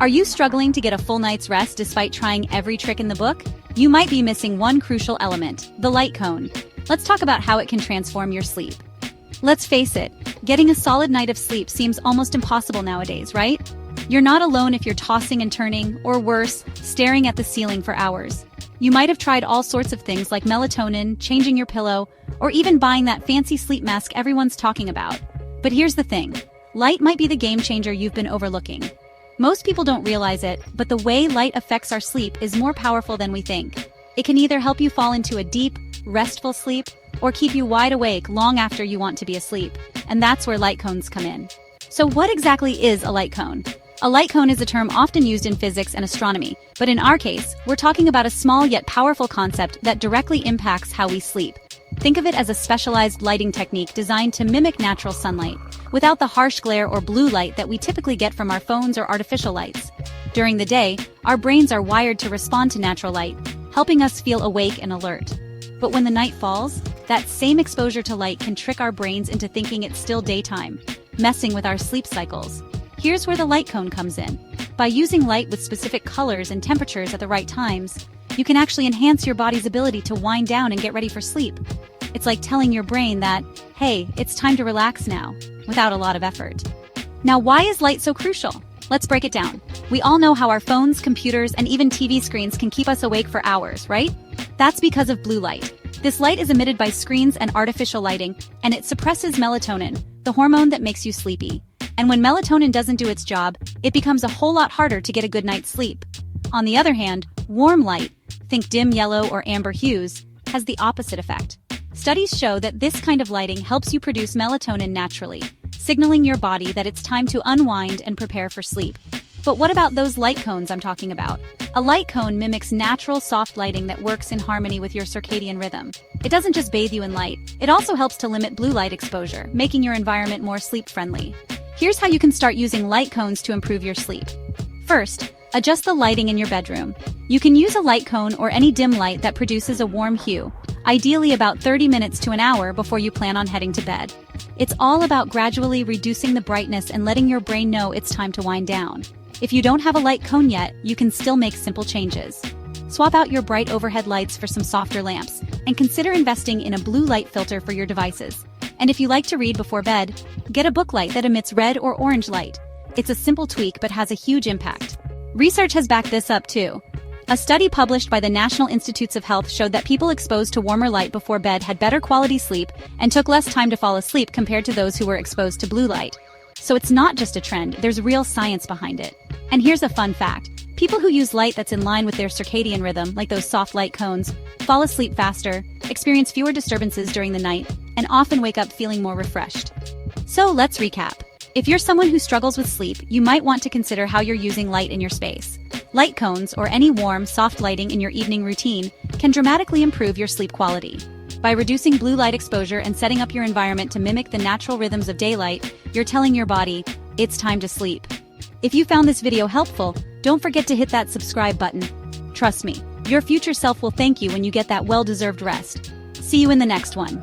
Are you struggling to get a full night's rest despite trying every trick in the book? You might be missing one crucial element, the light cone. Let's talk about how it can transform your sleep. Let's face it, getting a solid night of sleep seems almost impossible nowadays, right? You're not alone if you're tossing and turning, or worse, staring at the ceiling for hours. You might have tried all sorts of things like melatonin, changing your pillow, or even buying that fancy sleep mask everyone's talking about. But here's the thing, light might be the game changer you've been overlooking. Most people don't realize it, but the way light affects our sleep is more powerful than we think. It can either help you fall into a deep, restful sleep, or keep you wide awake long after you want to be asleep. And that's where light cones come in. So what exactly is a light cone? A light cone is a term often used in physics and astronomy, but in our case, we're talking about a small yet powerful concept that directly impacts how we sleep. Think of it as a specialized lighting technique designed to mimic natural sunlight, without the harsh glare or blue light that we typically get from our phones or artificial lights. During the day, our brains are wired to respond to natural light, helping us feel awake and alert. But when the night falls, that same exposure to light can trick our brains into thinking it's still daytime, messing with our sleep cycles. Here's where the light cone comes in. By using light with specific colors and temperatures at the right times, you can actually enhance your body's ability to wind down and get ready for sleep. It's like telling your brain that, hey, it's time to relax now, without a lot of effort. Now, why is light so crucial? Let's break it down. We all know how our phones, computers, and even TV screens can keep us awake for hours, right? That's because of blue light. This light is emitted by screens and artificial lighting, and it suppresses melatonin, the hormone that makes you sleepy. And when melatonin doesn't do its job, it becomes a whole lot harder to get a good night's sleep. On the other hand, warm light, think dim yellow or amber hues, has the opposite effect. Studies show that this kind of lighting helps you produce melatonin naturally, signaling your body that it's time to unwind and prepare for sleep. But what about those light cones I'm talking about? A light cone mimics natural soft lighting that works in harmony with your circadian rhythm. It doesn't just bathe you in light, it also helps to limit blue light exposure, making your environment more sleep-friendly. Here's how you can start using light cones to improve your sleep. First, adjust the lighting in your bedroom. You can use a light cone or any dim light that produces a warm hue, ideally about 30 minutes to an hour before you plan on heading to bed. It's all about gradually reducing the brightness and letting your brain know it's time to wind down. If you don't have a light cone yet, you can still make simple changes. Swap out your bright overhead lights for some softer lamps, and consider investing in a blue light filter for your devices. And if you like to read before bed, get a book light that emits red or orange light. It's a simple tweak but has a huge impact. Research has backed this up too. A study published by the National Institutes of Health showed that people exposed to warmer light before bed had better quality sleep and took less time to fall asleep compared to those who were exposed to blue light. So it's not just a trend, there's real science behind it. And here's a fun fact. People who use light that's in line with their circadian rhythm, like those soft light cones, fall asleep faster, experience fewer disturbances during the night, and often wake up feeling more refreshed. So let's recap. If you're someone who struggles with sleep, you might want to consider how you're using light in your space. Light cones, or any warm, soft lighting in your evening routine, can dramatically improve your sleep quality. By reducing blue light exposure and setting up your environment to mimic the natural rhythms of daylight, you're telling your body, it's time to sleep. If you found this video helpful, don't forget to hit that subscribe button. Trust me, your future self will thank you when you get that well-deserved rest. See you in the next one.